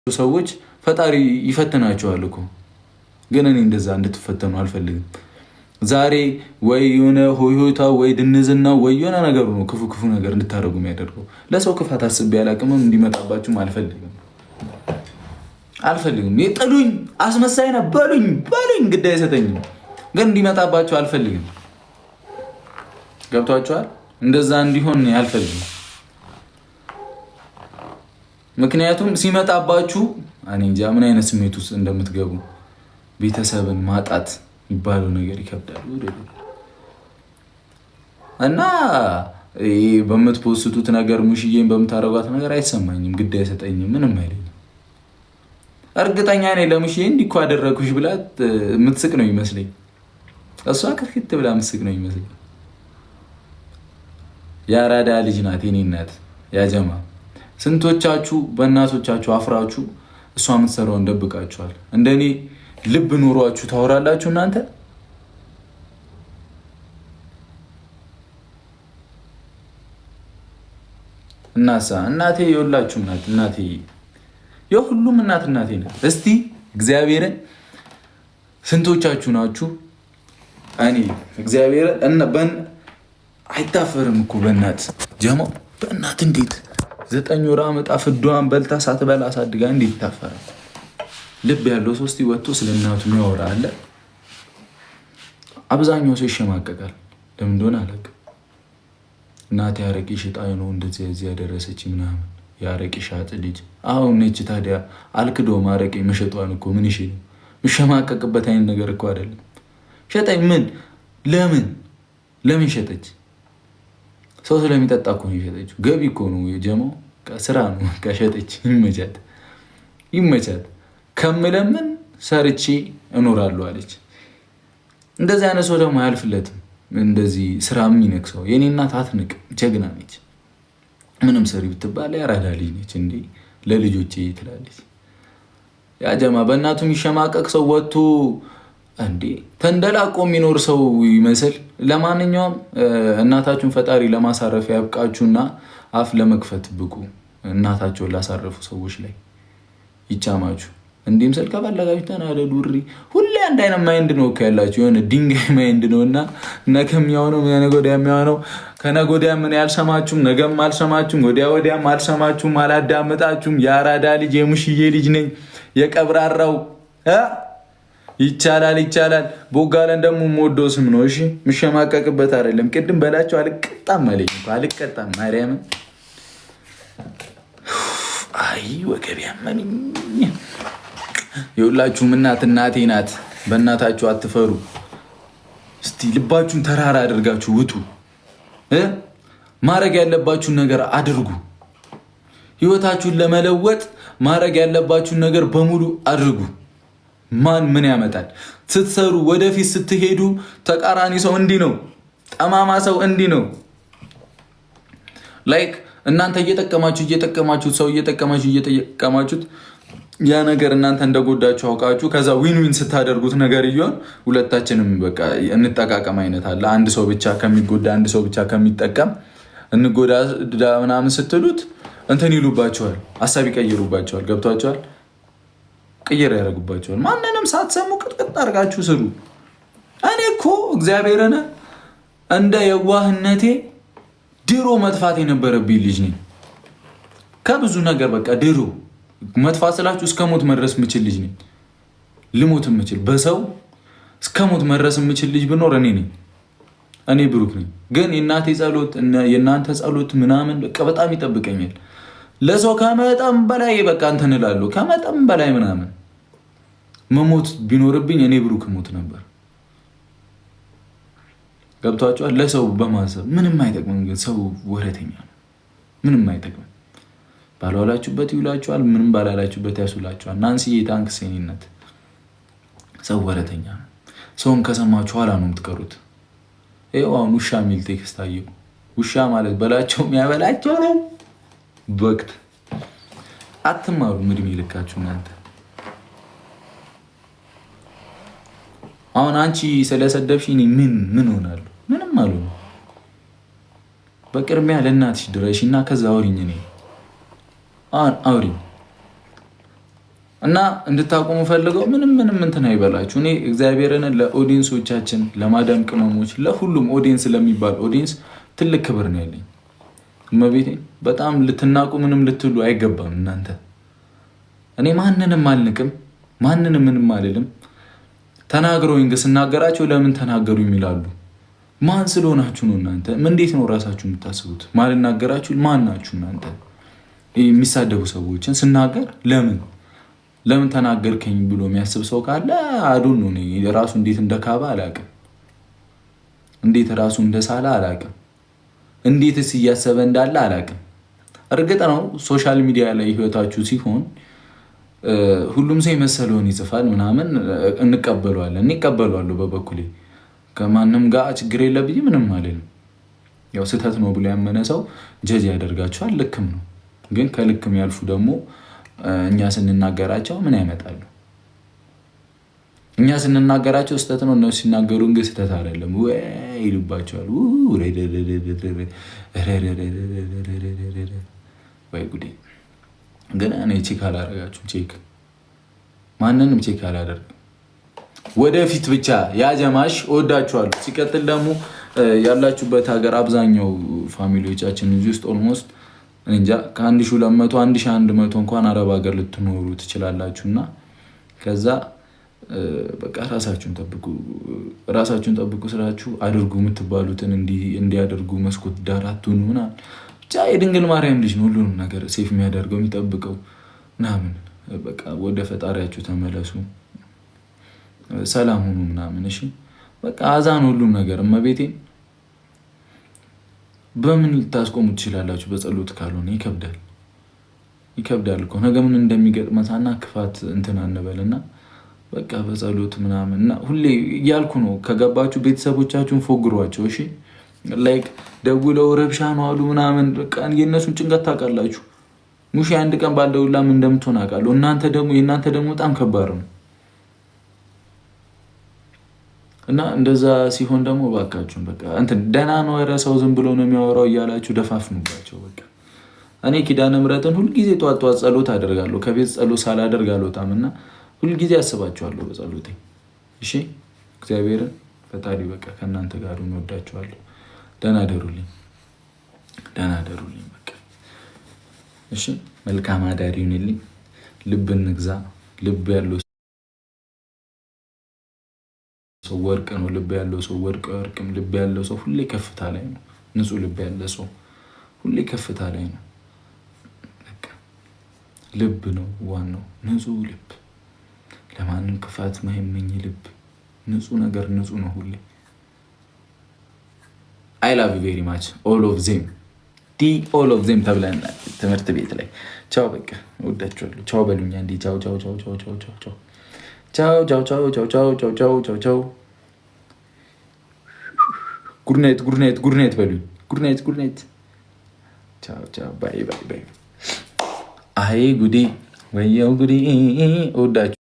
ሰዎች ፈጣሪ ይፈትናቸዋል እኮ። ግን እኔ እንደዛ እንድትፈተኑ አልፈልግም። ዛሬ ወይ የሆነ ሆይሆታ ወይ ድንዝና ወይ የሆነ ነገር ነው ክፉ ክፉ ነገር እንድታደርጉ የሚያደርገው። ለሰው ክፋት አስቤ አላቅምም፣ እንዲመጣባችሁም አልፈልግም። የጠሉኝ አስመሳይ ነህ በሉኝ፣ ግድ አይሰጠኝም። ግን እንዲመጣባችሁ አልፈልግም። ገብቷችኋል? እንደዛ እንዲሆን አልፈልግም። ምክንያቱም ሲመጣባችሁ እኔ እንጃ ምን አይነት ስሜት ውስጥ እንደምትገቡ። ቤተሰብን ማጣት የሚባለው ነገር ይከብዳል። እና በምትፖስቱት ነገር ሙሽዬን በምታረጓት ነገር አይሰማኝም፣ ግድ አይሰጠኝም፣ ምንም አይለኝም። እርግጠኛ ነኝ ለሙሽዬ እንዲህ እኮ አደረኩሽ ብላት የምትስቅ ነው ይመስለኝ። እሷ ክትክት ብላ የምትስቅ ነው ይመስለኝ። የአራዳ ልጅ ናት የኔ እናት። ያጀማ ስንቶቻችሁ በእናቶቻችሁ አፍራችሁ እሷ የምትሰራውን ደብቃችኋል? እንደኔ ልብ ኑሯችሁ ታወራላችሁ እናንተ? እናሳ እናቴ የሁላችሁ እናት፣ እናቴ የሁሉም እናቴ ናት። እስቲ እግዚአብሔርን ስንቶቻችሁ ናችሁ? እኔ እግዚአብሔርን አይታፈርም እኮ በእናት ጀማው፣ በእናት እንዴት 9 ወር አመጣ ፍዷን በልታ ሳትበላ አሳድጋ እንዴት ይታፈራል? ልብ ያለው ሰው እስቲ ወጥቶ ስለ እናቱ የሚያወራ አለ? አብዛኛው ሰው ይሸማቀቃል። ለምን እንደሆነ አላውቅም። እናቴ አረቄ ሽጣ ነው እንደዚህ እዚህ ያደረሰች ምናምን። የአረቄ ሻጥ ልጅ አሁን ነች። ታዲያ አልክዶም አረቄ መሸጧን እኮ ምን ይሽ ነው የሚሸማቀቅበት አይነት ነገር እኮ አይደለም። ሸጠኝ ምን ለምን ሸጠች? ሰው ስለሚጠጣ እኮ ነው የሸጠችው። ገቢ እኮ ነው የጀማው፣ ስራ ነው። ከሸጠች ይመቻት። ከምለምን ሰርቼ እኖራለሁ አለች። እንደዚህ አይነት ሰው ደግሞ አያልፍለትም። እንደዚህ ስራ የሚነቅሰው የኔ እናት አትንቅ፣ ጀግና ነች። ምንም ሰሪ ብትባል ያራዳ ልጅ ነች። እንዴ ለልጆቼ ትላለች። ያጀማ በእናቱ የሚሸማቀቅ ሰው ወጥቶ እንዴ ተንደላቆ የሚኖር ሰው ይመስል። ለማንኛውም እናታችሁን ፈጣሪ ለማሳረፍ ያብቃችሁና አፍ ለመክፈት ብቁ። እናታቸውን ላሳረፉ ሰዎች ላይ ይቻማችሁ። እንዲህም ስል ከፈለጋችሁ ተናደዱ። ሁሌ አንድ አይነት ማይንድ ነው ያላችሁ፣ የሆነ ድንጋይ ማይንድ ነው። እና ነገ የሚሆነው ነገ ወዲያ የሚሆነው፣ ከነገ ወዲያ ምን ያልሰማችሁም፣ ነገም አልሰማችሁም፣ ወዲያም አልሰማችሁም፣ አላዳመጣችሁም። የአራዳ ልጅ የሙሽዬ ልጅ ነኝ የቀብራራው ይቻላል። ቦጋለን ደግሞ የምወደው ስም ነው። እሺ የምሸማቀቅበት አይደለም። ቅድም በላቸው አልቀጣም አለኝ እኮ አልቀጣም። ማርያምን አይ ወገብ ያመኝ። የሁላችሁም እናት እናቴ ናት። በእናታችሁ አትፈሩ። እስቲ ልባችሁን ተራራ አድርጋችሁ ውጡ። ማድረግ ያለባችሁን ነገር አድርጉ። ህይወታችሁን ለመለወጥ ማድረግ ያለባችሁን ነገር በሙሉ አድርጉ። ማን ምን ያመጣል? ስትሰሩ ወደፊት ስትሄዱ ተቃራኒ ሰው እንዲህ ነው፣ ጠማማ ሰው እንዲህ ነው። ላይክ እናንተ እየጠቀማችሁት ሰው እየጠቀማችሁት ያ ነገር እናንተ እንደጎዳችሁ አውቃችሁ ከዛ ዊን ስታደርጉት ነገር ይሆን ሁለታችንም በቃ እንጠቃቀም አይነት አለ። አንድ ሰው ብቻ ከሚጎዳ አንድ ሰው ብቻ ከሚጠቀም እንጎዳ ምናምን ስትሉት እንትን ይሉባቸዋል፣ ሀሳብ ይቀይሩባቸዋል። ገብቷቸዋል? ቅይር ያደርጉባቸዋል። ማንንም ሳትሰሙ ቅጥቅጥ አድርጋችሁ ስሩ። እኔ እኮ እግዚአብሔርን እንደ የዋህነቴ ድሮ መጥፋት የነበረብኝ ልጅ ነኝ። ከብዙ ነገር በቃ ድሮ መጥፋት ስላችሁ እስከ ሞት መድረስ የምችል ልጅ ነኝ። ልሞት የምችል በሰው እስከ ሞት መድረስ የምችል ልጅ ብኖር እኔ ነኝ። እኔ ብሩክ ነኝ። ግን የእናቴ ጸሎት የእናንተ ጸሎት ምናምን በቃ በጣም ይጠብቀኛል። ለሰው ከመጠን በላይ በቃ እንትን እላለሁ። ከመጠን በላይ ምናምን መሞት ቢኖርብኝ እኔ ብሩክ ሞት ነበር። ገብቷቸዋል? ለሰው በማሰብ ምንም አይጠቅምም። ግን ሰው ወረተኛ ነው። ምንም አይጠቅምም። ባልዋላችሁበት ይውላችኋል፣ ምንም ባላላችሁበት ያስውላችኋል። ናንሲዬ ታንክስ የኔነት። ሰው ወረተኛ ነው። ሰውን ከሰማችሁ ኋላ ነው የምትቀሩት። ይኸው አሁን ውሻ የሚል ቴክስት አየሁ። ውሻ ማለት በላቸው የሚያበላቸው ነው። በቅት አትማሩ እድሜ ልካችሁ እናንተ። አሁን አንቺ ስለሰደብሽኝ ምን ሆናለሁ? ምንም አልሆንም። በቅድሚያ ለእናትሽ ድረሽ እና ከዛ አውሪኝ። እኔ አውሪኝ እና እንድታቆሙ ፈልገው ምንም እንትን አይበላችሁ። እኔ እግዚአብሔርን ለኦዲየንሶቻችን፣ ለማዳም ቅመሞች፣ ለሁሉም ኦዲየንስ ለሚባል ኦዲየንስ ትልቅ ክብር ነው ያለኝ። እመቤቴ በጣም ልትናቁ ምንም ልትሉ አይገባም እናንተ። እኔ ማንንም አልንቅም፣ ማንንም ምንም አልልም። ተናግረውኝ ግን ስናገራቸው ለምን ተናገሩ የሚላሉ። ማን ስለሆናችሁ ነው እናንተ? እንዴት ነው ራሳችሁ የምታስቡት? ማልናገራችሁ ማን ናችሁ እናንተ? የሚሳደቡ ሰዎችን ስናገር ለምን ተናገርከኝ ብሎ የሚያስብ ሰው ካለ አዱን ነው። ራሱ እንዴት እንደካባ አላቅም፣ እንዴት ራሱ እንደሳለ አላቅም፣ እንዴትስ እያሰበ እንዳለ አላቅም። እርግጥ ነው ሶሻል ሚዲያ ላይ ህይወታችሁ ሲሆን ሁሉም ሰው የመሰለውን ይጽፋል ምናምን፣ እንቀበለዋለን። እኔ እቀበለዋለሁ በበኩሌ። ከማንም ጋር ችግር የለብኝ፣ ምንም አልልም። ያው ስህተት ነው ብሎ ያመነ ሰው ጀጅ ያደርጋቸዋል፣ ልክም ነው። ግን ከልክም ያልፉ ደግሞ እኛ ስንናገራቸው ምን ያመጣሉ? እኛ ስንናገራቸው ስህተት ነው፣ እነሱ ሲናገሩን ግን ስህተት አይደለም ወይ ይሉባቸዋል። ወይ ጉዴ! ግን እኔ ቼክ አላደርጋችሁም። ማንንም ቼክ አላደርግም። ወደፊት ብቻ ያጀማሽ እወዳችኋለሁ። ሲቀጥል ደግሞ ያላችሁበት ሀገር አብዛኛው ፋሚሊዎቻችን እዚህ ውስጥ ኦልሞስት እንጃ ከ1200 1100 እንኳን አረብ ሀገር ልትኖሩ ትችላላችሁ። እና ከዛ በቃ ራሳችሁን ጠብቁ ስላችሁ አድርጉ የምትባሉትን እንዲያደርጉ መስኮት ዳር አትሁኑ ምናምን። ብቻ የድንግል ማርያም ልጅ ነው ሁሉንም ነገር ሴፍ የሚያደርገው የሚጠብቀው ምናምን። በቃ ወደ ፈጣሪያችሁ ተመለሱ፣ ሰላም ሁኑ ምናምን። እሺ በቃ አዛን ሁሉም ነገር እመቤቴ። በምን ልታስቆሙ ትችላላችሁ? በጸሎት ካልሆነ ይከብዳል እኮ። ነገ ምን እንደሚገጥመታና ክፋት እንትን አንበልና በቃ በጸሎት ምናምን። እና ሁሌ እያልኩ ነው፣ ከገባችሁ ቤተሰቦቻችሁን ፎግሯቸው። እሺ ላይክ ደውለው ረብሻ ነው አሉ ምናምን። በቃ የእነሱን ጭንቀት ታውቃላችሁ። ሙሽ አንድ ቀን ባልደውላም እንደምትሆን አውቃለሁ። የእናንተ ደግሞ በጣም ከባድ ነው። እና እንደዛ ሲሆን ደግሞ ባካችሁን በቃ እንትን ደህና ነው ኧረ ሰው ዝም ብሎ ነው የሚያወራው እያላችሁ ደፋፍኑባቸው። በቃ እኔ ኪዳነ ምሕረትን ሁልጊዜ ጠዋት ጸሎት አደርጋለሁ። ከቤት ጸሎት ሳላደርግ አልወጣም እና ሁልጊዜ አስባችኋለሁ በጸሎቴ። እሺ እግዚአብሔርን ፈጣሪ በቃ ከእናንተ ጋር እንወዳችኋለሁ። ደህና ደሩልኝ በቃ እሺ። መልካም አዳር ይሁንልኝ። ልብ እንግዛ። ልብ ያለው ሰው ወርቅ ነው። ልብ ያለው ሰው ወርቅ ወርቅም። ልብ ያለው ሰው ሁሌ ከፍታ ላይ ነው። ንጹህ ልብ ያለ ሰው ሁሌ ከፍታ ላይ ነው። በቃ ልብ ነው ዋናው፣ ንጹህ ልብ፣ ለማንም ክፋት ማይመኝ ልብ፣ ንጹህ ነገር ንጹህ ነው ሁሌ። አይ ላቭ ዩ ቬሪ ማች ኦል ኦፍ ዜም ተብለን ትምህርት ቤት ላይ ቻው። በቃ ወዳችኋለሁ። ቻው በሉኛ እንዴ! ቻው ቻው ቻው ቻው ቻው ቻው ቻው ቻው ቻው ቻው ቻው ቻው ቻው ቻው ቻው ቻው። ጉድ ናይት በሉኝ። ጉድ ናይት። ቻው ቻው። ባይ። አይ ጉዴ፣ ወየው ጉዴ። ወዳችሁ